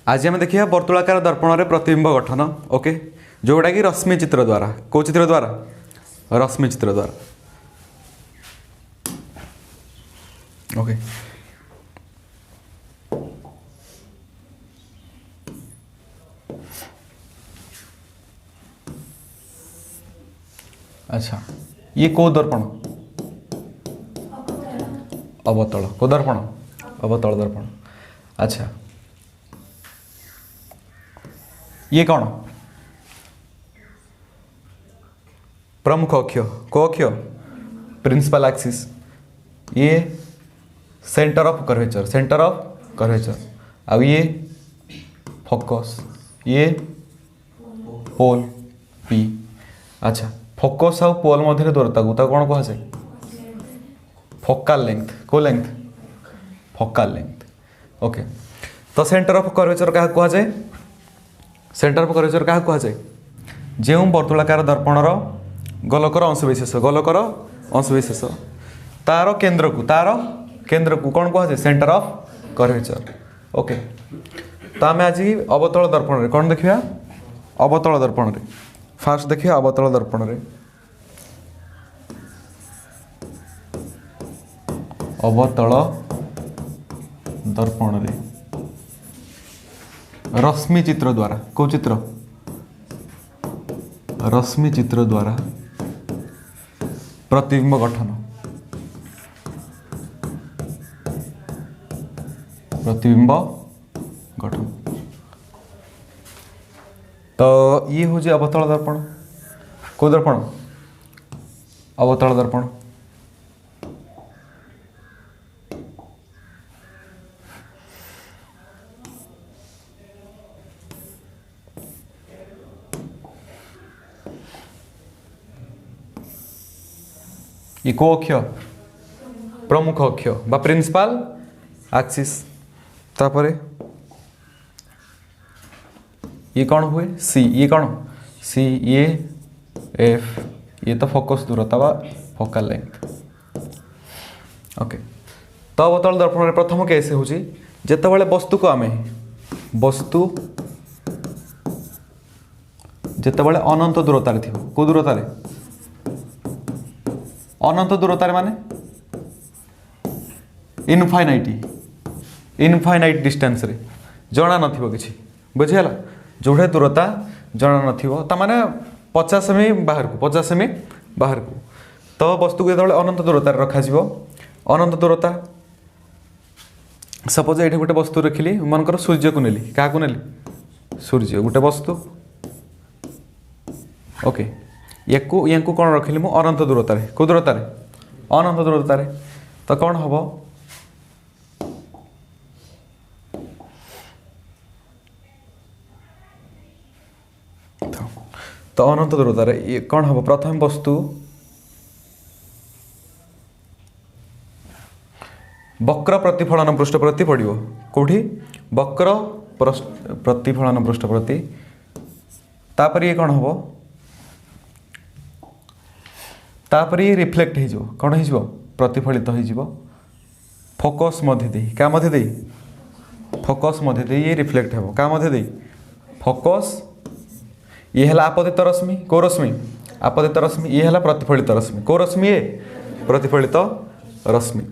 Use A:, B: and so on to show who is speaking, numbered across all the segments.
A: आज आम देखिए वर्तुलाकार दर्पण रे प्रतिबिंब गठन। ओके, जोटा कि रश्मि चित्र द्वारा, कौ चित्र द्वारा? रश्मि चित्र द्वारा। ओके, अच्छा, ये को दर्पण? अवतल। को दर्पण? अवतल दर्पण। अच्छा, ये कौन? प्रमुख अक्ष। को अक्ष? Principal axis. ये centre of curvature, centre of curvature. अब ये फोकस, ये पोल पी। अच्छा, फोकस और पोल मध्य दूरता को कौन कह जाए? फोकाल लेंथ। को लेंथ? फोकाल लेंथ। ओके, तो सेंटर ऑफ कर्वेचर क्या कह जाए? सेंटर ऑफ कर्वेचर क्या कह जाए? जो वर्तुलाकार दर्पणर गोलकर अंशविशेष, गोलकर अंशविशेष तार केंद्र को कौन कह जाए? Centre of curvature. ओके, तो आम आज अवतल दर्पण रे कौन देखिया? अवतल दर्पण रे फास्ट देखिए। अवतल दर्पण रे, अवतल दर्पण रे रश्मि चित्र द्वारा, को चित्र? रश्मि चित्र द्वारा प्रतिबिंब गठन, प्रतिबिंब गठन। तो ये हूँ अवतल दर्पण। को दर्पण? अवतल दर्पण। ये को अक्ष? प्रमुख अक्ष बा प्रिंसिपल एक्सिस। तापरे ये कौन हुए? सी। ये कौन? सी। ये एफ। ये तो फोकस दूरता बा फोकल लेंथ। ओके, तो अवतल दर्पण प्रथम केस हूँ जितेबाला वस्तु को आम वस्तु जितेबाला अनंत दूरतार थी। को दूरतार? अनंत दूरतार माने इनफाइनाइट डिस्टेंस रे जना नथिबो किछि। बुझिगला? जोड़े दूरता जना नथिबो ता माने 50 सेमी बाहर को, 50 सेमी बाहर को। तो वस्तु को जेतबेले अनंत दूरतार रखा जिवो, अनंत दूरता सपोज एठी गोटे वस्तु रखिली, मनकर सूर्य को नेली। क्या को नेली? सूर्य गोटे वस्तु। ओके, यांकु कौन रखिली मु? अनंत दूरतार। को दूरतार? अनंत दूरतार। तो कौन हम? तो अनंत दूरतार ये कौन हम? प्रथम वस्तु वक्र प्रतिफलन पृष्ठ प्रति पड़ो। कौटी? वक्र प्रतिफलन पृष्ठ प्रति। तापर ये कौन हम? तापर ये रिफ्लेक्ट हो कौन हो? प्रतिफलित हो फोकस मध्य दे। क्या मध्य दे? फोकस मध्य दे ये रिफ्लेक्ट हो। क्या मध्य दे? फोकस। ये है आपतित रश्मि। को रश्मि? आपतित रश्मि। ये है प्रतिफलित रश्मि। को रश्मि? ये प्रतिफलित रश्मि।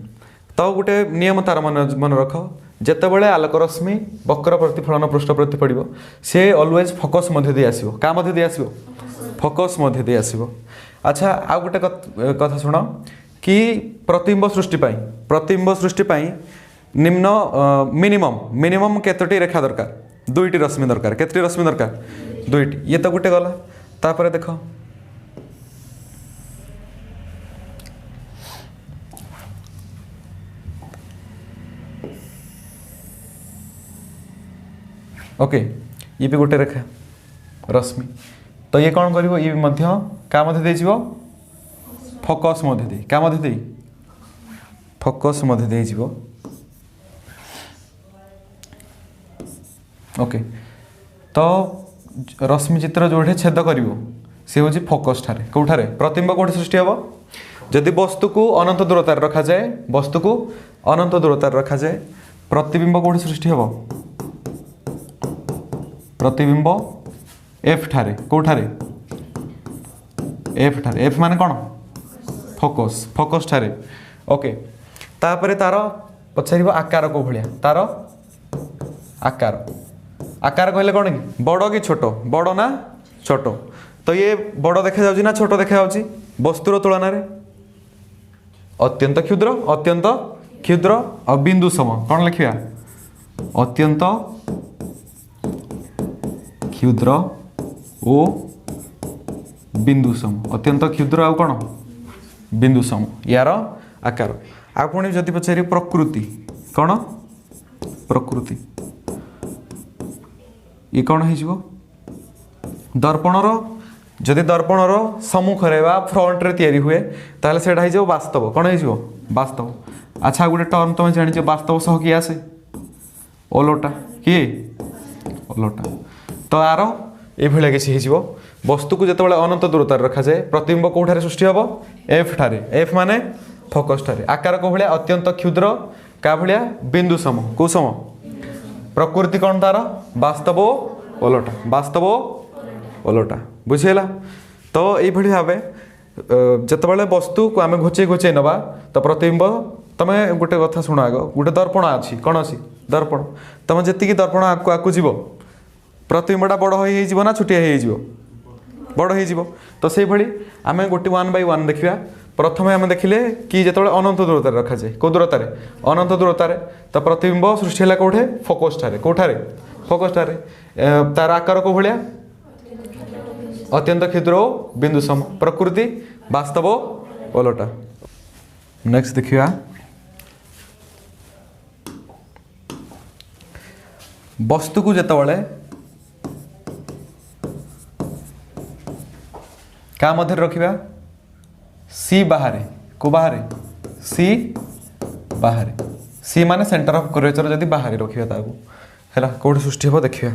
A: तो गोटे नियम तार मन रख, जितेबाला आलोक रश्मि वक्र प्रतिफलन पृष्ठ प्रति पड़ो सी अलवेज फोकस मध्य दे आसो। क्या मध्य दे आसो? फोकस मध्य दे आसो। अच्छा, आ गोटे कथा शुण कि प्रतिबिंब सृष्टि निम्न मिनिमम केतोटी रेखा दरकार? 2टी रश्मि दरकार। केतोटी रश्मि दरकार? 2टी। ये तो गोटे गला। तापर देख ओके, ये भी गोटे रेखा रश्मि। तो ये कौन करिवो? ये मध्य क्या मध्य दे जीवो? फोकस मध्य दे। क्या मध्य दे? फोकस मध्य दे जीवो। ओके, तो रश्मि चित्र जोड़े छेद करिवो से हूँ फोकस ठारे। कौठारे? प्रतिबिंब कौटी सृष्टि हम? जदि वस्तु को अनंत दूरतार रखा जाए, वस्तु को अनंत दूरतार रखा जाए, प्रतिबिंब कौटी सृष्टि हम? प्रतिबिंब एफ ठारे कोठारे एफ ठारे एफ माने कौन फोकस फोकस ठारे ओके तापर तार पचार आकार को भाया तार आकार आकार कहले कौन कि बड़ कि छोट बड़ ना छोट तो ये बड़ देखा जाउची ना छोट देखा जाउची वस्तुर तुलन में अत्यंत क्षुद्र और बिंदु सम कौन लिखा अत्यंत क्षुद्र ओ बिंदु सम अत्यंत क्षुद्र आ कौन बिंदु सम यार आकार आ पुणी जदि पचारि प्रकृति कौन प्रकृति ये कौन हो दर्पणर जदि दर्पणर सम्मुख फ्रंट रे तैयारी हुए ताहले सेटा हो वास्तव कौन हो वास्तव अच्छा गोटे टर्म तुम जान वास्तव सह किए आसे ओलोटा किए ओलोटा तो आर ये किसी हो वस्तु को जिते अनंत दूरतार रखा जाए प्रतिबिंब कौठारे सृष्टि हम एफ ठारे एफ माने फोकस ठारे आकार को भाया अत्यंत क्षुद्र का भाया बिंदु सम कौ सम प्रकृति कौन तार वास्तव वास्तव ओलोटा बुझीगला तो ये भाव जिते वस्तु को आम घोचे घोचे नवा तो प्रतिबिंब तुम गोटे कथा शुण आग गोटे दर्पण अच्छी कौन अच्छी दर्पण तुम जी दर्पण आकु जीव प्रतिबिंबटा बड़ हो ना छुटिया हो बड़ हो तो से भाई आम गोटे 1 by 1 देखा प्रथम आम देखिले कि जो अनंत दूरतार रखा जाए कौ दूरतार अनंत दूरतार तो प्रतिबिंब सृष्टि है कौटे फोकस ठारे कौठारे फोकस ठारे तार आकार को भाया अत्यंत क्षुद्र बिंदु सम प्रकृति वास्तव ओलोटा नेक्स्ट देखिए वस्तु को जिते क्या मध्य रखा सी बाहर को बाहर सी बाहर सी माने सेंटर ऑफ कर्वेचर जदि बाहर रखिया ताकू हैला कोड सृष्टि हो देखिया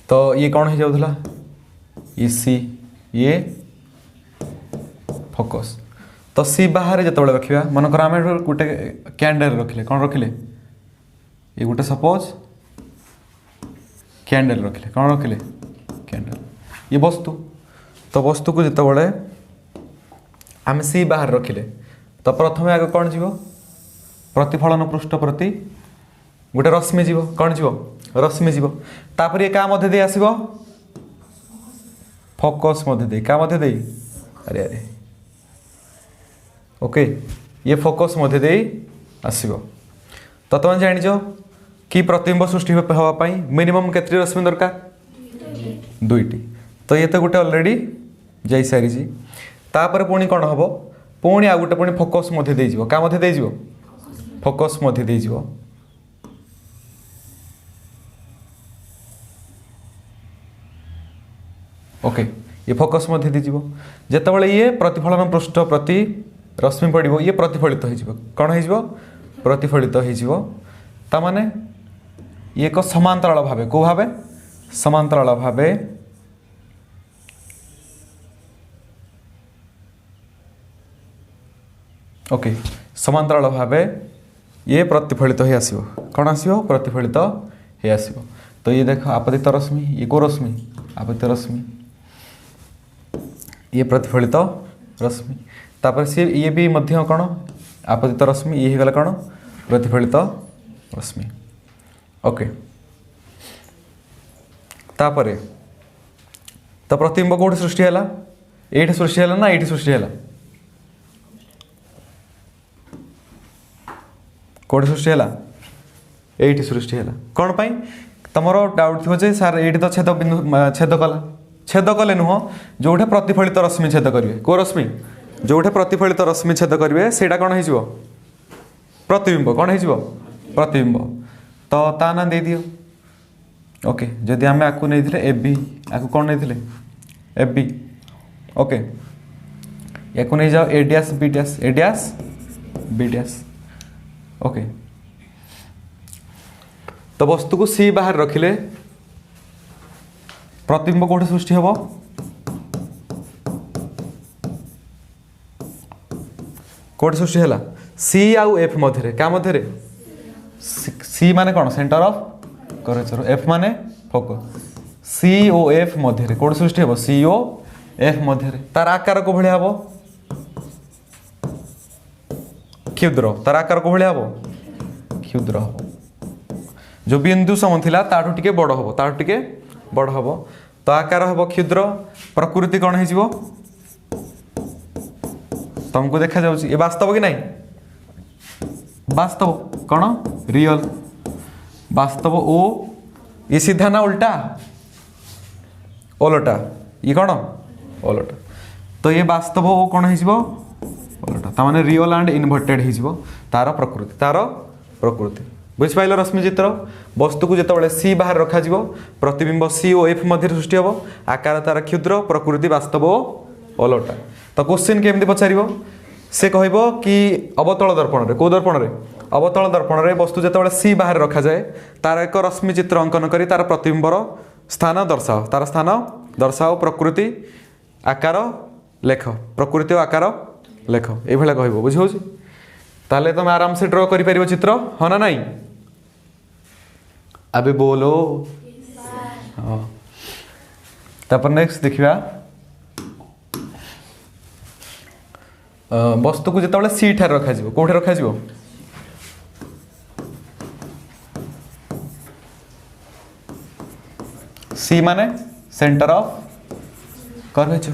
A: तो ये कौन हो जाउथला ये सी ये फोकस तो सी बाहर जो रखा मनकर आम गोटे कैंडल रखिले कौन रखिले ये गोटे सपोज कैंडल रखिले कौन रखिले कैंडल ये वस्तु तो वस्तु को जिते आम सी बाहर रखिले तो प्रथम आगे कौन जीव प्रतिफलन पृष्ठ प्रति गोटे रश्मि जीव कौन जीव रश्मि जीव तापर ये क्या मध्य दे आसीबो फोकस मध्य दे क्या मध्य दे अरे अरे ओके ये फोकस मध्य दे आसीबो तो तुम जान कि प्रतिबिंब सृष्टि होगापाई मिनिमम केतटी रश्मि दरकार 2टी तो ये तो गोटे अलरेडी जा सारी तापर पुणी कौन हम पुणी आ गोटे पुणी फोकस मध्य दे क्या मध्य दे फोकस मध्य दे ओके ये फोकस मध्य दीजिए जितेबाला ये प्रतिफलन पृष्ठ प्रति रश्मि पड़ो ये प्रतिफलित हो कौन हो प्रतिफलित हो माने ये एक समांतराल भावे को भावे समांतराल भावे ओके समांतराल भावे ये प्रतिफलित हो आसो कौन आसो प्रतिफलित हो आसो तो ये देख आपतित रश्मि ये को रश्मि आपतित रश्मि ये प्रतिफलित रश्मि तापर सी ये भी मध्य कौन आपतित रश्मि ये गला कौन प्रतिफलित रश्मि ओके तापर तो प्रतिबिंब कौट सृष्टि है ये सृष्टि है ना ये सृष्टि है कौट सृष्टि है ये सृष्टि है कौन पाई तुम डाउट थी सार ये तो छेद बिंदु छेद कला छेद कले नुह जो प्रतिफलित रश्मि छेद करेंगे को रश्मि जो प्रतिफलित रश्मि छेद करेंगे से कौन हो प्रतिबिंब कौन हो प्रतिबिंब तो ता ना दे दियो ओके जदि आम आपको नहीं ए बी आपको कौन नहीं ए बी ओके या नहीं जाओ ए डैश बी डैश ओके तो वस्तु को सी बाहर रखिले प्रतिबिंब कोठी सृष्टि हबो कोठी सृष्टि हला सी आउ एफ मध्य क्या मध्य सी माने कौन सेंटर ऑफ कर्वेचर एफ माने फोकस सी ओ एफ मध्य कोठी सृष्टि हबो सी ओ एफ मध्य तार आकार को भलिया हबो क्षुद्र तार आकार को भलिया हबो क्षुद्र हबो जो बिंदु सम थिला ताठू टिके बड़ हबो ताठू टिके बड़ हबो तो आकार हबो क्षुद्र प्रकृति कौन है तुमको देखा जाउची ये वास्तव कि नहीं वास्तव कौन रियल वास्तव ओ ये सीधा ना उल्टा ओलटा ये कौन ओलटा तो ये वास्तव ओ कौन है ओलटा ता माने रियल एंड इनवर्टेड है तार प्रकृति बुझ पाइल रश्मि चित्र वस्तु को जिते सी बाहर रखा प्रतिबिंब सी और एफ मध्य सृष्टि हम आकार तार क्षुद्र प्रकृति वास्तव ओलटा तो क्वेश्चन केमती पचार से कह कि अवतल दर्पण रे कौ दर्पण रे अवतल दर्पण रे वस्तु जिते सी बाहर रखा जाए तार एक रश्मि चित्र अंकन करी तार प्रतिबिंबर स्थान दर्शाओ तार स्थान दर्शाओ प्रकृति आकार लेख प्रकृति और आकार लेख ये कह बुझे ताले तुम आराम से ड्र कर पार चित्र हाँ ना नहीं अबे बोलो हाँ तापर नेक्स्ट देखिया वस्तु को जिते सी ठार रखा कौटे रखा सी माने सेंटर ऑफ कर्वेचर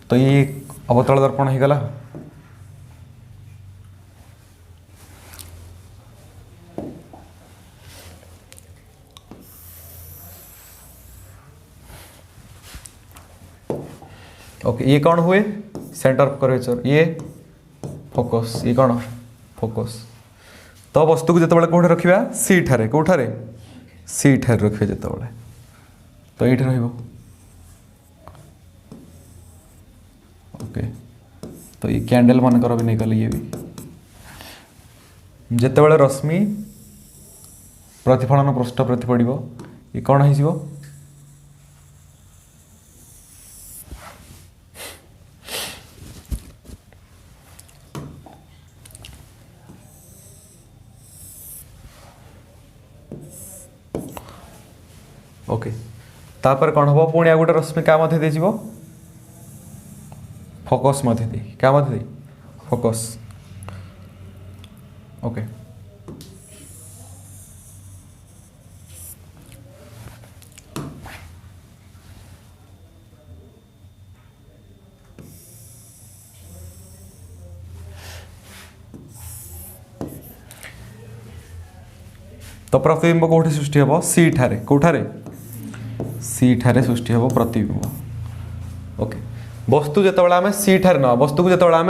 A: तो ये अवतल दर्पण हो गला ओके ये कौन हुए सेंटर ऑफ कर्वेचर ये फोकस ये कौन फोकस तो वस्तु को जिते कौटे रखा सी ठारे कौठारे सी ठारे रखिए जिते तो ये रहिबो ओके तो ये कैंडल मानकर भी नहीं कल ये भी जिते रश्मि प्रतिफलन पृष्ठ प्रति पड़ो ये कौन हो ओके तापर कौन हम पुणी आ गोटे रश्मि क्या मध्य दे जीवो फोकस मध्य दे क्या मध्य दे फोकस ओके तो प्रतिबिंब कौटी सृष्टि हम सी ठारे कौठारे सी ठारे सृष्टि हम प्रतिबिंब ओके वस्तु जिते आम सी ठारे ना वस्तु को जिते आम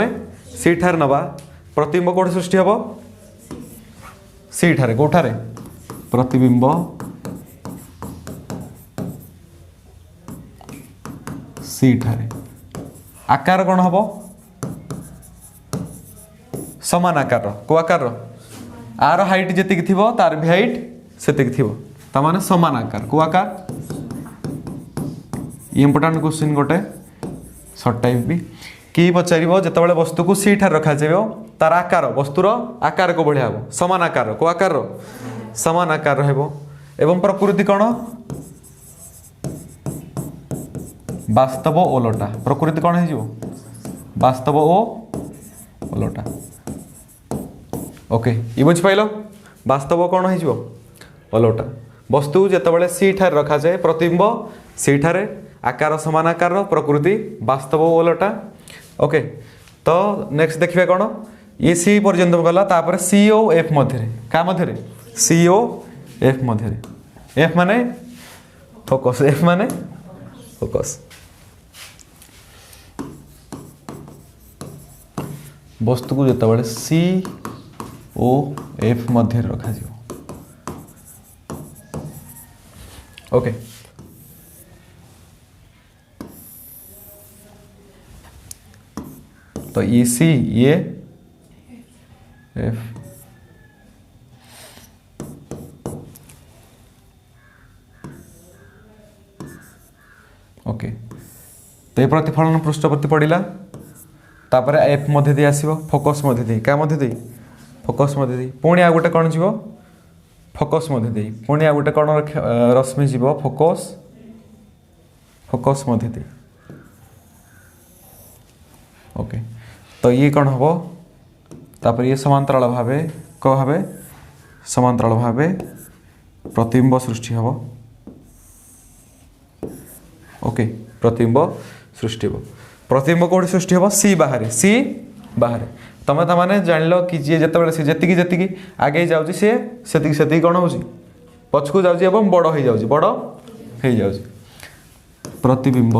A: सी ठारे नवा प्रतिबिंब कौटी सृष्टि हम सी ठारे कौठारे प्रतिबिंब सी ठारे आकार कौन हम समान आकार को आकार आर हाइट जी थी तार भी हाइट से ताने समान आकार को आकार इंपोर्टाट क्वेश्चन गोटे सर्ट टाइप भी कि पचार जिते वस्तु को सी ठार रखा तार आकार वस्तुर आकार को बढ़िया हम समान आकार को आकार समान आकार एवं प्रकृति कौन वास्तव ओलटा प्रकृति कौन हो वास्तव ओ ओलटा ओके ये बुझ पाइल वास्तव कौन हो ओलटा वस्तु जिते सी ठार रखा जाए प्रतिबिंब सी ठारे आकार समान आकार प्रकृति वास्तव ओलटा ओके तो नेक्स्ट देखिए कौन ये सी पर्यंत गला तापर सी ओ एफ मध्य क्या मध्य सी ओ एफ मध्य एफ माने फोकस एफ माने फोकस वस्तु को जिते सी ओ एफ मध्य रखा ओके तो ये सी ये एफ ओके तो ये प्रतिफलन पृष्ठ प्रति पड़ा तापर एफ मध्य दे आसो फोकस मध्य दे क्या मध्य दे फोकस मध्य दे पुणी आ गोटे कौन जीव फोकस मध्य दे पुणी आ गोटे कौन रश्मि जीव फोकस फोकस मध्य दे ओके तो ये कौन हम तापर ये समांतराल भावे कौन भावे समांतराल भावे प्रतिबिंब सृष्टि हम ओके प्रतिबिंब सृष्टि हम प्रतिबिंब कौटी सृष्टि हम सी बाहर तुम तमें जान लो कि जी जिते सी जी आगे जाऊँगी से कौन हो पछकू जाऊँगी बड़ हो जाऊँगी प्रतिबिंब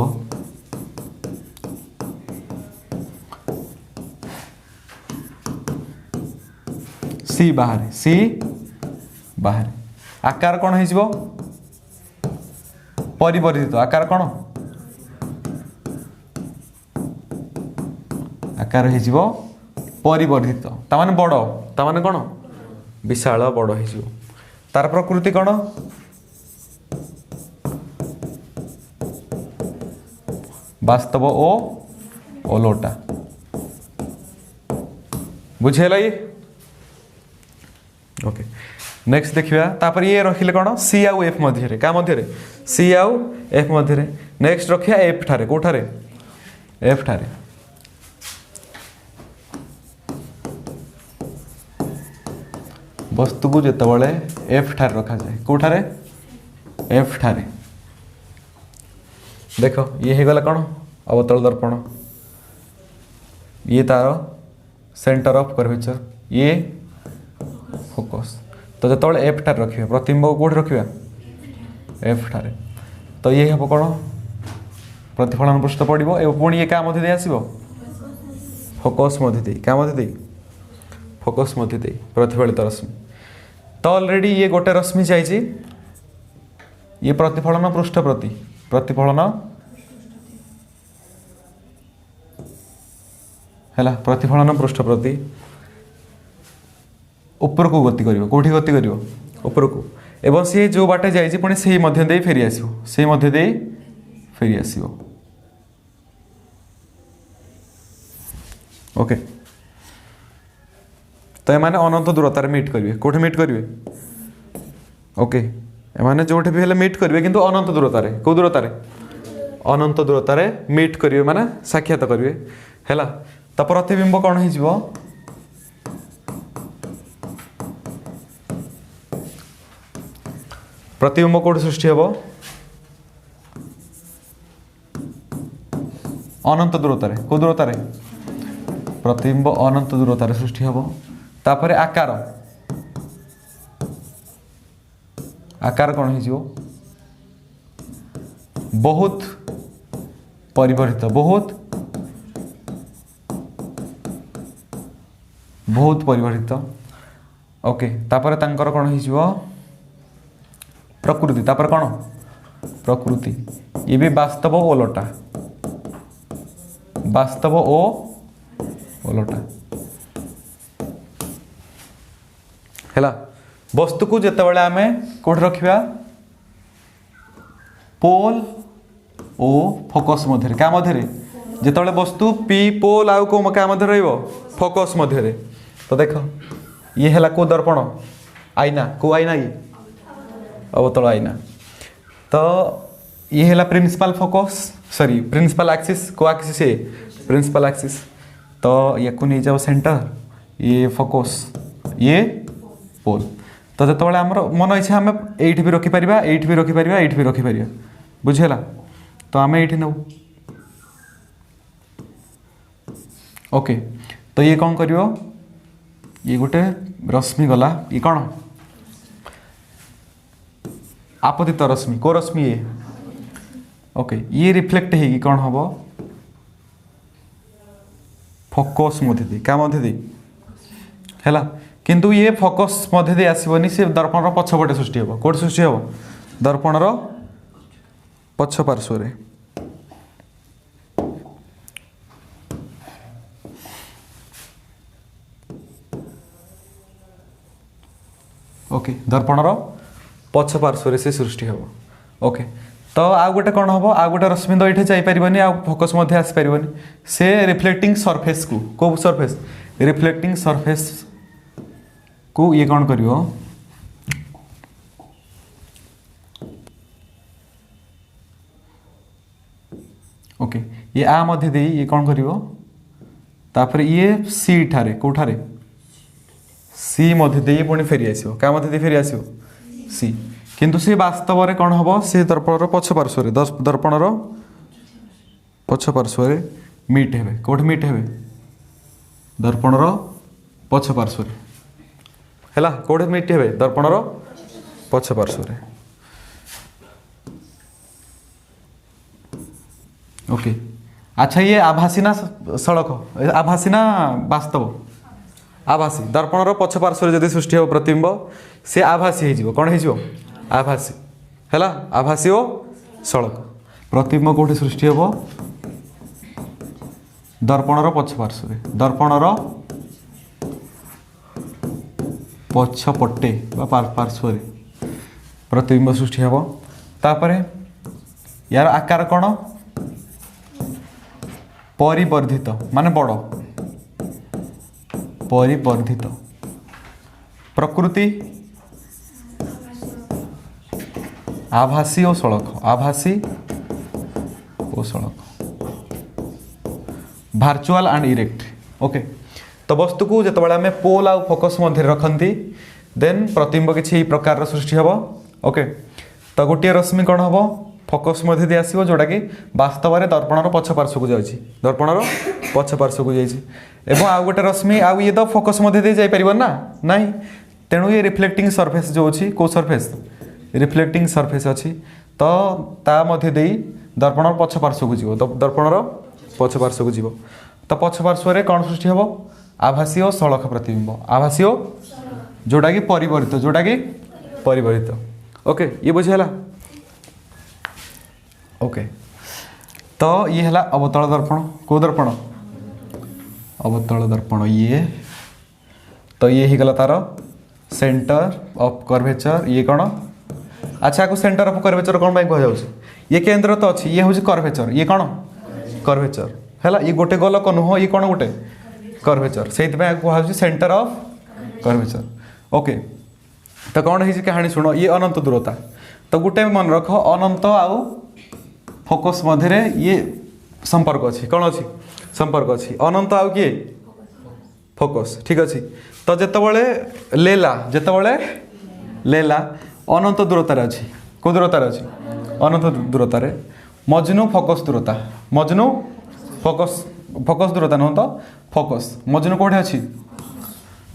A: सी बाहर आकार कौन हो परिवर्तित आकार कौन आकार हो परिवर्तित ताने बड़ ताने कौन विशाल बड़ हो तार प्रकृति कौन वास्तव ओ ओलोटा बुझेला ये ओके नेक्स्ट देखिए तापर ये रखिले कौन सी आउ एफ मध्य क्या मध्य सी आउ एफ मध्य नेक्स्ट रखिया एफ ठारे कोठारे एफ ठारे वस्तु को जितेबाला एफ ठारे रखा जाए कोठारे एफ ठारे देख ये हो गला कौन अवतल दर्पण ये तार सेंटर ऑफ कर्वेचर ये फोकस तो जो एफ ठार रखिए प्रतिबिंब कौट रखा एफ ठारे तो ये हम कौन प्रतिफलन पृष्ठ पड़ो ए पुणी ये क्या मध्य दे आसो फोकस मध्य दे क्या मध्य दे फोकस मध्य दे प्रतिफलित रश्मि तो ऑलरेडी ये गोटे रश्मि जाइए ये प्रतिफलन पृष्ठ प्रति प्रतिफलन है प्रतिफलन पृष्ठ प्रति ऊपर को गति करिवो कोठी गति करिवो ऊपर को एवं सी जो बाटे जाइए पुणी से मध्य दे फेरी आसो से मध्य दे फेरी आसो ओके तो ये माने अनंत दूरतार मीट करिवे कोठी मीट करिवे ओके एमाने जोठे भी हेले मीट करिवे किंतु अनंत दूरतारे को दूरतारे अनंत दूरतारे मीट करिवे माने साक्षात करिवे हैला तो प्रतिबिंब कौन हो जिवो प्रतिबिंब कौट सृष्टि हम अनंत दूरतारे को दूरतारे प्रतिबिंब अनंत दूरतारे सृष्टि हम तापर आकार आकार कौन हो बहुत परिवर्तित बहुत परिवर्तित ओके तापर तांकर कौन हो प्रकृति तापर कौन प्रकृति ये भी वास्तव ओलोटा वास्तव ओ ओलोटा हैला वस्तु को जितेबाला आम कौट रखा पोल ओ फोकस मध्य क्या मध्य जितेबाला वस्तु पी पोल आउ को क्या मध्य रहिबो फोकस मध्य तो देख ये है को दर्पण आईना को आईना ये अवतल आईना तो ये है principal focus sorry principal axis को एक्सिस है प्रिंसिपल एक्सिस तो या को नहीं जाओ सेंटर ये फोकस ये पोल तो जो आमर मन इच्छा आम एट भी रखिपर एट भी रखिपर एट भी रखिपर बुझेगा तो आम ये नौ ओके तो ये कौन कर ये गोटे रश्मि गला ये कौन आपतित रश्मि को रश्मि ये ओके ये रिफ्लेक्ट है कौन हम फोकस मध्य दे क्या मध्य दे है किंतु ये फोकस मध्य दे आसबनी से दर्पण पछपटे सृष्टि हम कौट सृष्टि हम दर्पण पछ पार्श्व ओके दर्पणर पछ पार्श्व से सृष्टि हम ओके तो आउ गोटे कौन हम आउ गोटे रश्मि तो ये जापरि आ फोकस आसपार से रिफ्लेक्टिंग सरफेस को कौ सरफेस रिफ्लेक्टिंग सरफेस को ये कौन कर ओके ये आ मध्य दे ये कौन कर ये सी ठारे कौठारे सी मध्य दे पुणी फेरी आसो क्या मध्य दे फेरी आसो सी किंतु सी वास्तव में कौन हम से दर्पणर पछ पार्श्व दर्पणर पछ पार्श्व मीट हे कौट मीट हे दर्पणर पछ पार्श्व है कौट मीट हे दर्पणर पछ पार्श्व ओके अच्छा ये आभासी ना सड़क आभासी ना वास्तव आभासी दर्पणर पछ पार्श्व जदि सृष्टि हो प्रतिबिंब से आभासी हो कौन हो आभासी है आभासी ओ सड़क प्रतिबिंब कौटी सृष्टि हो दर्पणर पछ पार्श्व दर्पणर पछपटे पार्श्व प्रतिबिंब सृष्टि हो तापर यार आकार कौन परिवर्धित माने बड़ परिवर्धित प्रकृति आभासी और सड़क आभासी और सड़क भार्चुआल एंड इरेक्ट ओके तो वस्तु को जिते आम पोल आउ फोकस मध्य रखती देन प्रतिबिंब किसी प्रकार सृष्टि हम ओके तो गोटे रश्मि कौन हम फोकस मध्य दे आसो जोटा कि वास्तव में दर्पणर पछ पार्श्व को जाऊँगी दर्पणर पछ पार्श्व को जाइए आउ गोटे रश्मि आउ ये तो फोकस मध्य दे जापर ना नहीं तेणु ये रिफ्लेक्टिंग सरफेस जो अच्छी कौ सरफेस रिफ्लेक्टिंग सरफेस अच्छी तो ता मध्य दे दर्पणर पछ पार्श्व को जीव दर्पणर पछ पार्श्व को जीव तो पछ पार्श्व कौन सृष्टि हम आभासी और सड़क प्रतिबिंब आभासी जोटा कि परिवर्तित ओके ये बुझीगला ओके तो ये है अवतल दर्पण कौ दर्पण अवतल दर्पण ये तो ये ही गला तार सेंटर ऑफ कर्वेचर ये कौन अच्छा को सेंटर ऑफ कर्वेचर कौन कह जाऊँ ये केंद्र तो अच्छी ये हूँ कर्वेचर ये कौन कर्वेचर है ये गोटे गोलक नुह ये कौन गोटे कर्वेचर से कहुँ सेंटर ऑफ कर्वेचर ओके तो कौन है कहानी शुण ये अनंत दूरता तो गोटे मन रख अनंत आउ फोकस मध्य ये संपर्क अच्छी कौन अच्छी संपर्क अच्छी अनंत आउ किए फोकस ठीक अच्छी तो जितेबाला लेला अनंत दूरतार अच्छी कौ दूरतार अच्छी अनंत दूरतार मजनू फोकस दूरता मजनू फोकस दूरता नुह तो फोकस मजनू कौटे अच्छी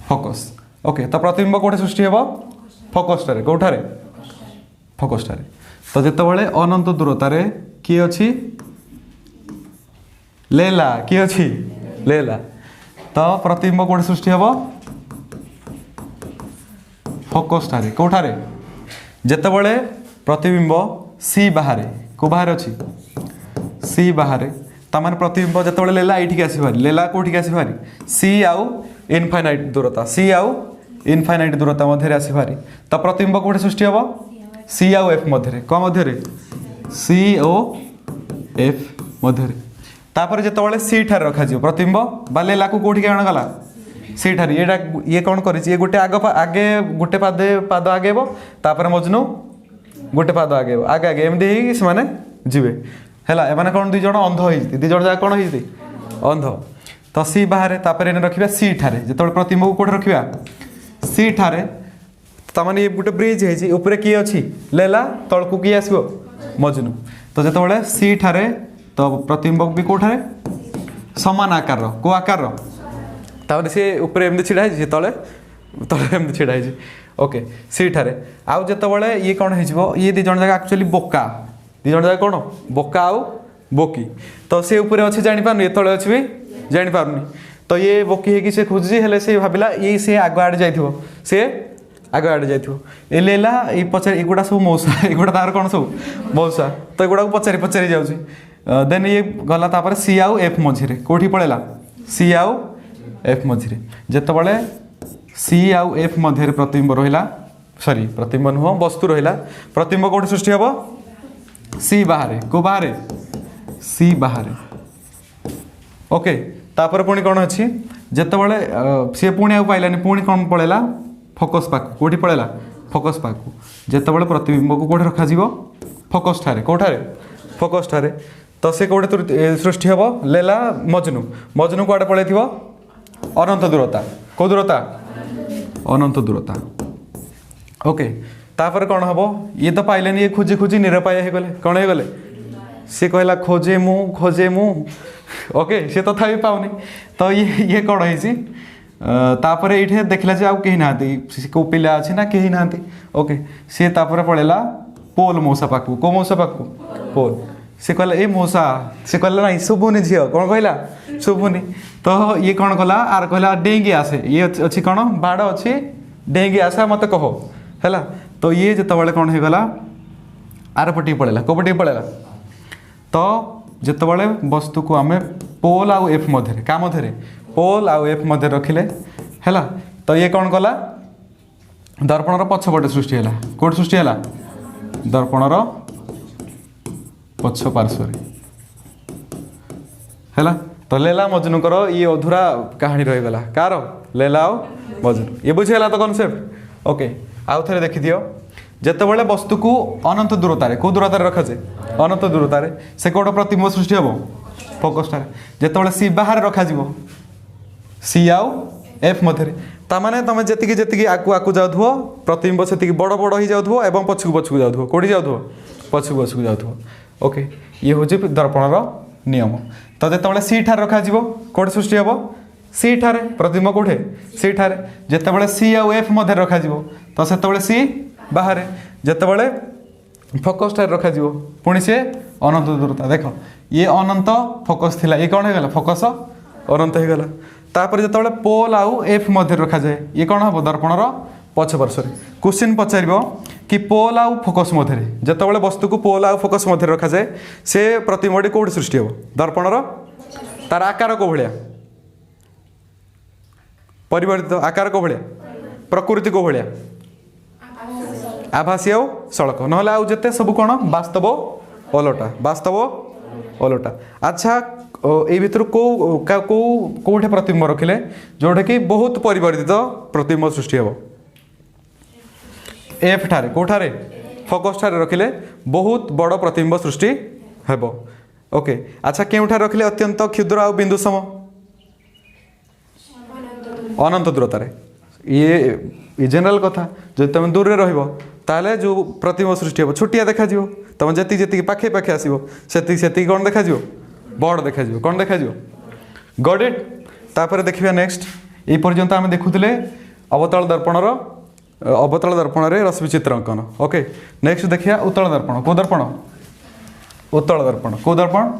A: फोकस ओके तो प्रतिबिंब कौटे सृष्टि हे फोकस ठारे कौठारे फोकस ठारे तो जितेबाला अनंत दूरतार किए अच्छी लेला किए अच्छी लेला तो प्रतिबिंब कौटे सृष्टि हे फोकस ठारे कौठारे जितेबाला प्रतिबिंब सी बाहर को बाहर अच्छी सी बाहर तामान प्रतिबिंब जितेबाला लेला ये आसबारी लेला कौटिक आसबारी सी आउ इनफाइनाइट दूरता सी आउ इनफाइनाइट दूरता मध्य आसबारी तो प्रतिबिंब कौटे सृष्टि हम सी आउ एफ मध्य कौन मध्य सी ओ एफ मध्य तापर जितेबाला सी ठार रखा प्रतिबिंब बा लेला को कौटिक आणागला सी ठार ये कौन कर गोटे आगे गोटे पाद आगे तापर मजनू गोटे पाद आगे आगे आगे एमती से जीवे है एम कौन दुईज अंध हो दुईज जाक कौन हो अंध तो सी बाहर तापर रखा सी ठारे जो प्रतिबिंब को कौटे रखा सी ठारे ताने ये गोटे ब्रिज है किए अच्छी लेला तलकू किए आसो मजनू तो जितेबाला सी ठारे तो प्रतिबिंब भी कौठारे समान आकार को आकार तापर सी ऊपर एमती छिड़ा है तले तले एमती छिड़ा है ओके सी ठारे आउ जितेबाला ये कौन हो ये दी जन जाक एक्चुअली बोका दी जन जाक कौन बोका आउ बोकी तो सी ऊपर अच्छे जापार तले अच्छी भी जापार तो ये बोकी है से खोजी हेले से भाविला ये सी आग आड़े जाइथिबो से आग आड़े जाइथिबो ए लेला ये पचार एगुड़ा सब मौसा एगुड़ा तार कौन सब मौसा तो एगुड़ा को पचारि पचारि जाउछि देन ये गला तापर सी आउ एफ मझिरे कोठी पड़ेला सी आउ एफ मझिरे जेतेबाला सी आउ एफ मध्य प्रतिबिंब रहिला सॉरी प्रतिबिंब नुह वस्तु रहिला प्रतिबिंब कोठी सृष्टि हबो सी बाहर को बाहर सी बाहर ओके तापर पुणी कौन अच्छी जितेबाला सी पुणी आउ पाइलानी पुणी कौन पड़ेगा फोकस पाक कौटी पड़ेगा फोकस पाक जितेबाला प्रतिबिंब को कौटे रखा फोकस ठारे कौठारे फोकस ठारे तो सी कौटे सृष्टि हम लेला मजनू मजनू कौटे पड़े अनंत दूरता कौ दूरता अनंत दूरता ओके तापर कौन हम ये तो पाइले ये खोजी खोजी निरपाय हो गले कौन हो गले सी कहला खोजे मु ओके सी तथा भी पाऊनी तो ये कौन है ये देखला जे आउ कहीं ना को पिला अच्छी ना कहीं ना ओके सी तापर पड़ेला पोल मौसा पाखु को मौसा पाखु पोल सी कहला ए मौसा सी कहला ना शुभुनी झील कौन कहला शुभुनी तो ये कौन कला आर कहला डेंगी आसे ये अच्छी कौन बाड़ अच्छी डेंगी आसे मत कह है तो ये जिते कौन हो गला आर पटी पड़ेगा को पटी पड़ेगा तो जितेबाला वस्तु को आम पोल आउ एफ मध्य क्या मध्य पोल आउ एफ मध्य रखिले है तो ये कौन कला दर्पणर पछपटे सृष्टि है कौट सृष्टि है दर्पणर पछ पार्श्व है तो लेला मजनूकर ये अधूरा कहानी रहीगला कार लेला आउ मजनू ये बुझीगला तो कनसेप्ट ओके आउ थे देखी दियो जितेबाला वस्तु को अनंत दूरतार कौ दूरतार रखा जाए अनंत दूरतार से कौट प्रतिबिंब सृष्टि हम फोकस ठारे जितेबाला सी बाहर रखा सी आउ एफ मध्य ताने तुम जी जी आकु जाऊ प्रतिबिंब से बड़ बड़ हो जाऊ एवं पछकू पछकू जाऊ कौटी जाऊ पछकू पछकू जाऊ ओके ये हूँ दर्पणर नियम तो जितेबाला सी ठार रखा कौटे सृष्टि हम सी ठारे प्रतिबिंब कौटे सी ठारे जितेबाला सी आउ एफ मध्य रखा तो से सी बाहर जितेबाला फोकस ठार रखा पुणी से अनंत दूरता देख ये अनंत फोकस थिला ये कौन होगा फोकस अनंत हो गला तापर जितेबाला पोल आउ एफ मध्य रखा जाए ये कौन हम दर्पणर पछ पार्श्व क्वेश्चन पचार कि पोल आउ फोकस मध्य जितेबाला वस्तु को पोल आउ फोकस मध्य रखा जाए से प्रतिबिंबटी कौटी सृष्टि हम दर्पणर तार आकार को भाया परिवर्तित आकार को भाया प्रकृति को भाया आभासी आउ सड़क ना आउ जिते सब कौन वास्तव ओलटा अच्छा ये भितर कौटे प्रतिबिंब रखिले जोटा कि बहुत परिवर्तित प्रतिबिंब सृष्टि हम एफ ठारे कौठारे फोकस ठारे रखिले बहुत बड़ प्रतिबिंब सृष्टि हेब ओके अच्छा केउठारे रखिले अत्यंत क्षुद्र आउ बिंदु सम अनंत दूरतार ये जनरल कथा जो तुम दूर रहिबो ताले जो प्रतिबिंब सृष्टि हम छोटिया देखा तुम जी जी पाखे पाखे आसो से कौन देखा बड़ देखा कौन देखा गॉट इट तापर देखिए नेक्स्ट ये पर्यंत आम देखुले अवतल दर्पण रे रश्मि चित्र अंकन ओके नेक्स्ट देखिए उत्तल दर्पण को दर्पण उत्तल दर्पण को दर्पण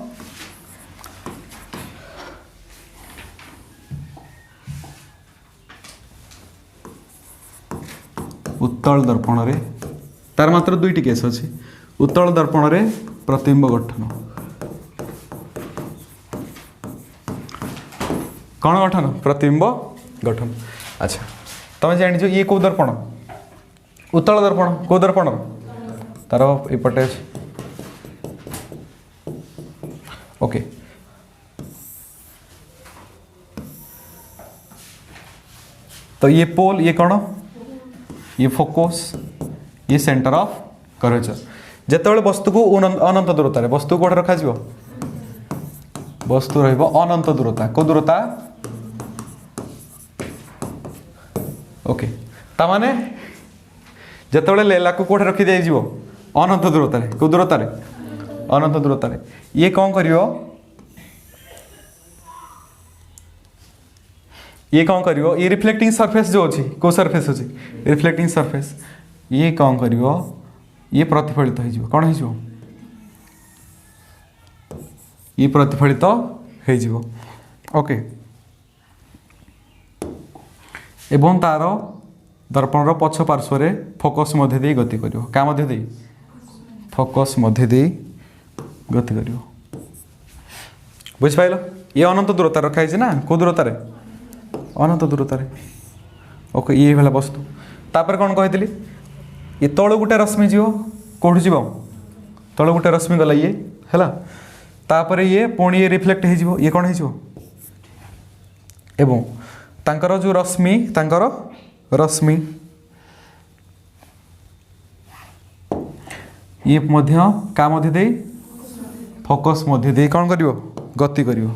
A: उत्तल दर्पण रे तार मात्र दुईटी केस अच्छी उत्तल दर्पण रे प्रतिबिंब गठन कौन गठन प्रतिबिंब गठन अच्छा तुम जान ये कौ दर्पण उत्तल दर्पण कौ दर्पण तार एपटे ओके तो ये पोल ये कौन ये फोकस ये सेंटर ऑफ कर्वेचर जितेबाला वस्तु को अनंत दूरतार वस्तु कौटे रखा वस्तु रहिबो अनंत दूरता को दूरता ओके तामाने जितेबाला लेला को कौटे रखी जाइजिवो अनंत दूरतार को दूरतार अनंत दूरतार ये कौन करियो ये कौन करियो ये रिफ्लेक्टिंग सरफेस जो अच्छी को सरफेस अच्छी रिफ्लेक्टिंग सरफेस ये कौन करियो ये प्रतिफलित हो कौन हो ये प्रतिफलित हो ओके एवं तार दर्पणर पछ पार्श्व फोकस मध्य दे गति करियो का मध्य दे फोकस मध्य दे गति करियो बुझ पाइल ये अनंत दूरता रखा है ना को दूरतार अनंत दूरतार ओके ये भाला वस्तु तापर कौन कही ये तलू गोटे रश्मि जीव कौटू जीव तले गोटे रश्मि गला ये है तापर ये पुणी ये रिफ्लेक्ट हो ये कौन हो एवं तांकर जो रश्मि तांकर रश्मि ये मध्य का मध्य दे फोकस मध्य दे कौन करिवो गति करिवो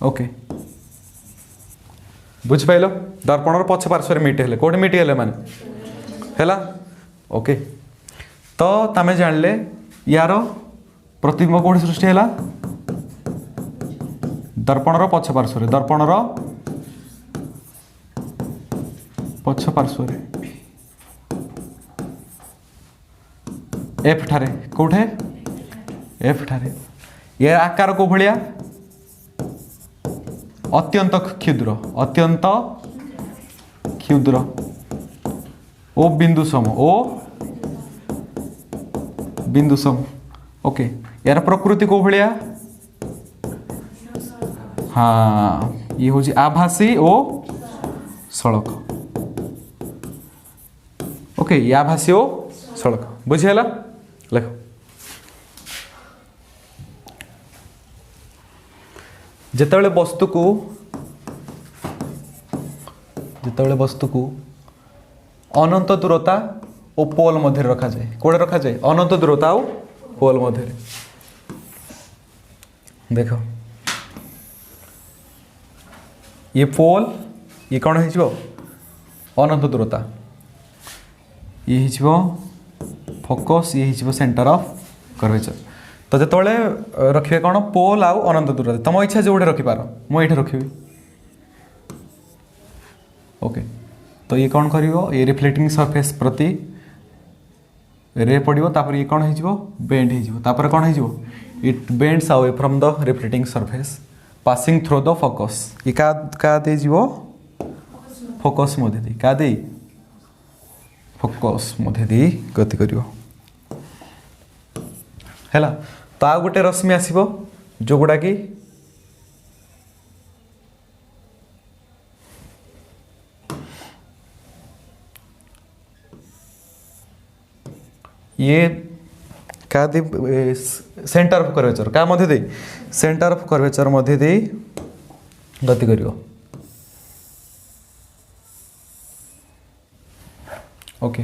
A: ओके बुझिपाइल दर्पण पछ पार्श्व मीट हेले कोठी मीट हेले माने हैला ओके तो तमे जानले यार प्रतिबिंब कोठी सृष्टि हैला दर्पण पछ पार्श्व दर्पण पछ पार्श्व एफ ठारे कोठे एफ ठारे ये आकार को भलिया अत्यंत क्षुद्र ओ बिंदु सम ओके यार प्रकृति को भलिया हाँ ये हूँ आभासी ओ सड़क ओके ये आभासी ओ सड़क बुझीगला लिख जितेबाला वस्तु को अनंत दूरता और पोल मध्य रखा जाए कोड़े रखा जाए अनंत दूरता और पोल मध्य देख ये पोल ये कौन हो अनंत दूरता ये हो फोकस ये हो सेंटर ऑफ कर्वेचर तो जिते रखिए कौन पोल आउ अनंत दूरता तुम इच्छा जो रखिपार मुझे रखी ओके तो ये कौन करिवो ये रिफ्लेक्टिंग सरफेस प्रति रे पड़ो तापर ये कौन हो बेंड हो कौन हो it bends away from the reflecting surface passing through the focus ये का दे जीवो फोकस मध्य दे का दे फोकस मध्य दे गति करिवो हैला तो आ गोटे रश्मि आसीबो जो गुडा कि ये क्या दे सेंटर ऑफ कर्वेचर क्या मध्य दे सेंटर ऑफ कर्वेचर मध्य दे गति करिवो ओके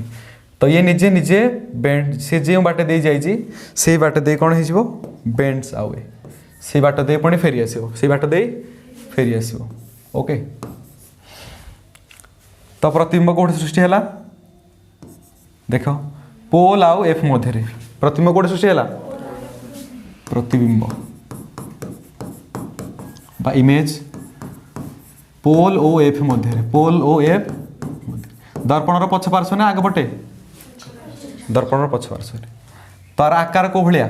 A: तो ये निजे निजे बेंड से जो बाटे दे जाइए से बाटे दे कौन हो बेंड्स आवे से बाट दे पुणी फेरी आसो से बाट दे फेरी आसो ओके तो प्रतिबिंब कौट सृष्टि है देख पोल आउ एफ मध्य प्रतिबिंब कौट सृष्टि है प्रतिबिंब बा इमेज पोल ओ एफ मध्य पोल ओ एफ दर्पण पछ पार्श्व ना आगे पटे दर्पण पछ पार्श्व तार आकार को भलिया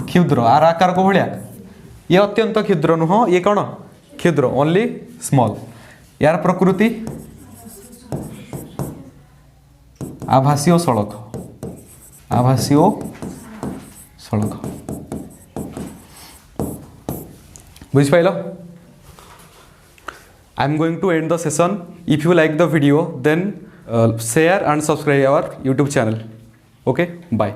A: क्षुद्र आर आकार को भलिया ये अत्यंत क्षुद्र नुह ये कौन क्षुद्र ओनली स्मॉल यार प्रकृति आभासी सड़क आभासी सड़क बुझ pile I am going to end the session. If you like the video, then share and subscribe our YouTube channel. Okay, bye.